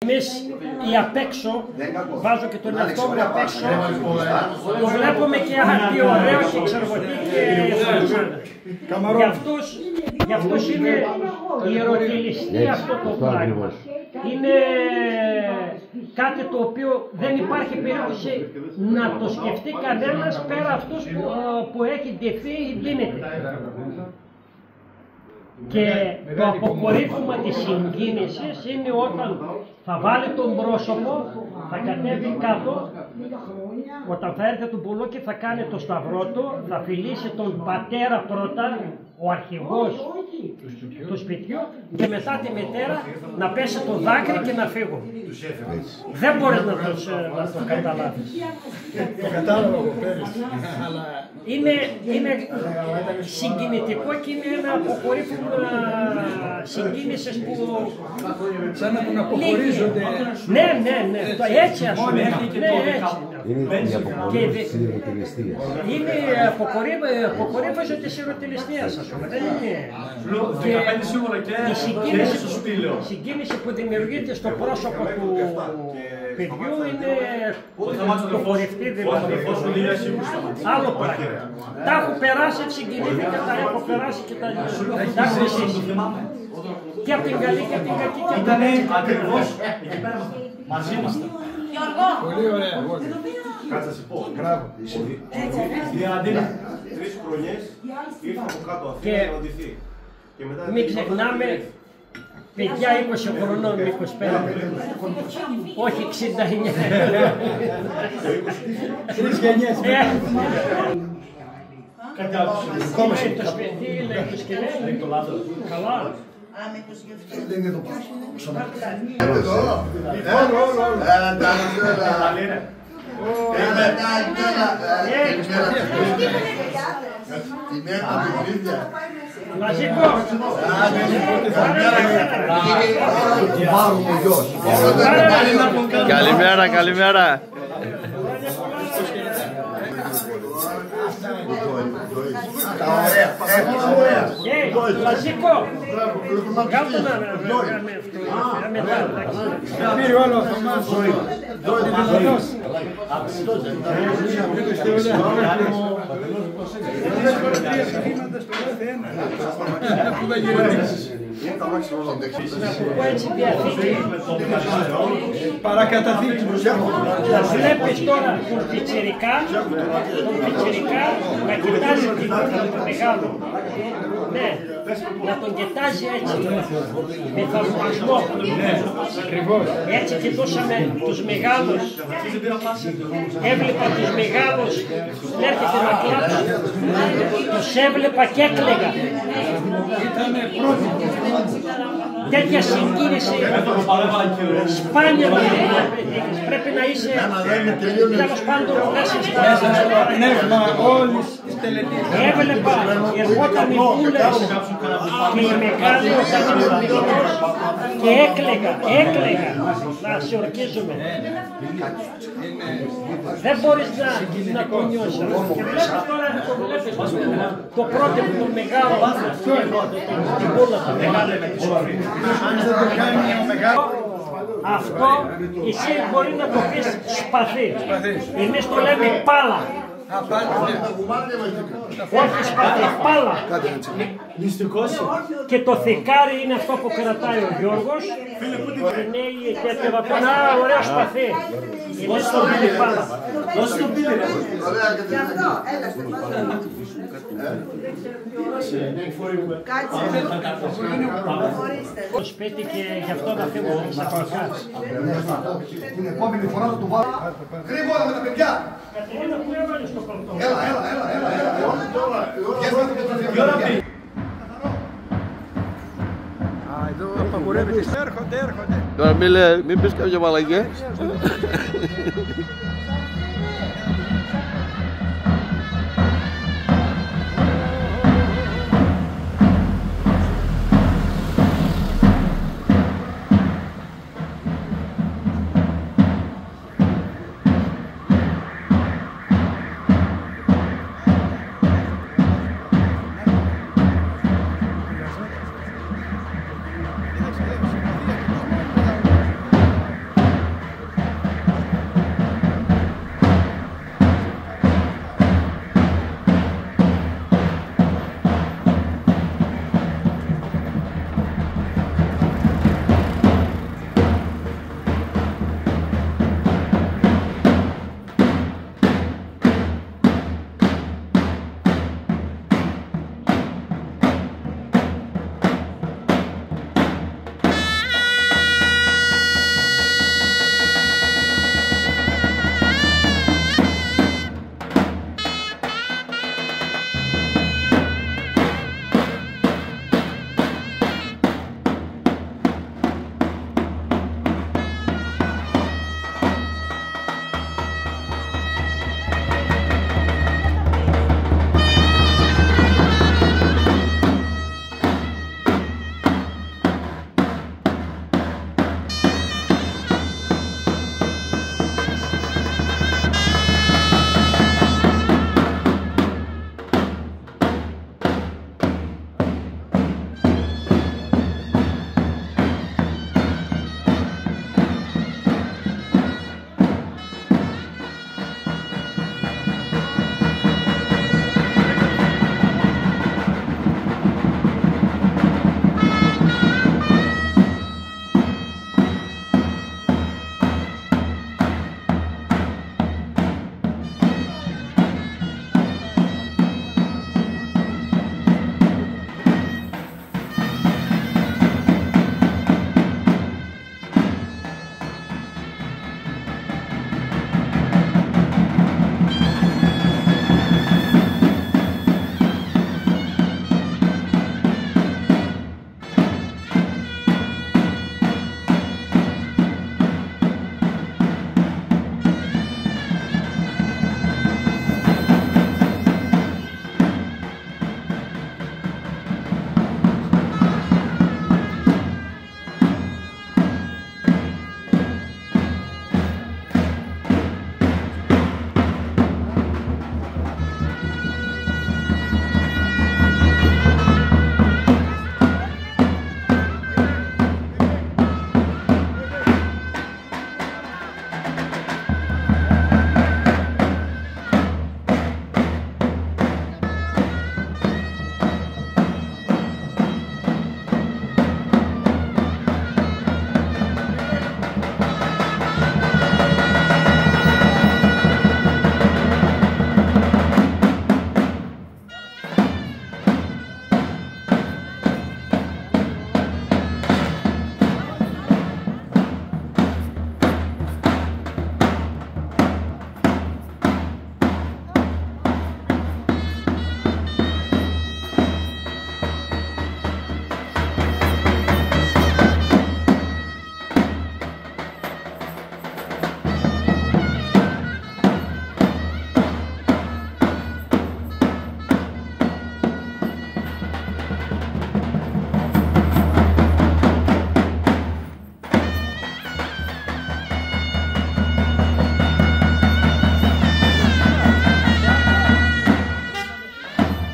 Εμείς οι απ' έξω, βάζω και τον εαυτό μου απ' έξω, το βλέπουμε και τι ωραίο και εξεργοτή και ευχαριστώ. Για αυτούς είναι ιεροτελιστή αυτό το πράγμα. Είναι κάτι το οποίο δεν υπάρχει περίπτωση να το σκεφτεί κανένας πέρα αυτούς που έχει ντεθεί ή δίνεται. Και το αποκορύφωμα της συγκίνησης είναι όταν θα βάλει τον πρόσωπο, θα κατέβει κάτω, όταν θα έρθει του Μπουλόκη θα κάνει το σταυρό του, θα φιλήσει τον πατέρα πρώτα, ο αρχηγός του σπιτιού, και μετά τη μητέρα να πέσει το δάκρυ και να φύγουν. Δεν μπορείς να το καταλάβεις. Το κατάλαβα από πέρυσι. Είναι συγκινητικό και είναι ένα αποκορύφωμα συγκίνησης που... Σαν να τον αποχωρίζονται. Ναι, έτσι ας πούμε. Είναι η αποκορύφωση της ιεροτελεστίας. Είναι αποκορύφωση της ιεροτελεστίας, ας πούμε. Δεν είναι... Και η συγκίνηση που δημιουργείται στο πρόσωπο του παιδιού είναι το χορευτή δηλαδή. Άλλο πράγμα. Τα έχω περάσει, συγκινήθηκα, τα έχω περάσει και τα έχω ζήσει. Και από την καλή και από την κακή και από την κακή. Ακριβώς εκεί πέρα μαζί ήμασταν. Πολύ ωραία. Κάτσε να σε πω. Η Αντίνα 3 χρονιές ήρθε από κάτω Αθήνα να οδηθεί. Μην ξεχνάμε παιδιά 20 χρονών, 25, όχι 69. Τρεις γενιές. Κάτι άλλο. Το σπίτι, λέει το σκελέτο. Λέει το λάδο. Καλά. Δεν είναι το Μαζικό. Καλημέρα, καλημέρα. Μαζικό. Κάτω να κάνουμε αυτό. πήρε όλο ο Θωμάς. Παρακαταθήκη. Θα βλέπεις τώρα τον πιτσιρικά να κοιτάζει την κούκλα του μεγάλου. Ναι, να τον κοιτάζει έτσι, με θαυμασμό. Έτσι κοιτούσαμε τους μεγάλους. Έβλεπα τους μεγάλους, έρχεται να κλάψει. Τους έβλεπα και έκλαιγα. Τέτοια συγκίνηση σπάνια να πετύχεις. Πρέπει να είσαι τέλος πάντων μέσα στα Πνεύμα όλης της τελετής. Έβλεπα, ερχόταν οι βούλες και οι μεγάλοι όταν ήμουν μικρός και έκλαιγα να σε ορκίζουμε. Δεν μπορείς να το νιώσεις. Και βλέπεις τώρα το πρότυπο του μεγάλου, την πούλα του μεγάλου. Αυτό εσύ μπορεί να το πεις σπαθί. Εμείς το λέμε πάλα. Όχι σπαθί, πάλα. Και το θικάρι είναι αυτό που κρατάει ο Γιώργος. Είναι η τέτοια πένα, ωραίο σπαθί. Εμείς το λέμε πάλα. Δώσε το πύλη. Γι' αυτό, έλα στο Το σπίτι και γι' αυτό να φύγω ξαφνικά. Την επόμενη φορά θα το βάλω. Γρήγορα με τα παιδιά. Κατερίνα, πού έβαλες το παλτό? Έλα. Εδώ απαγορεύεται. Έρχονται. Τώρα μην πεις κάποια μαλακιά.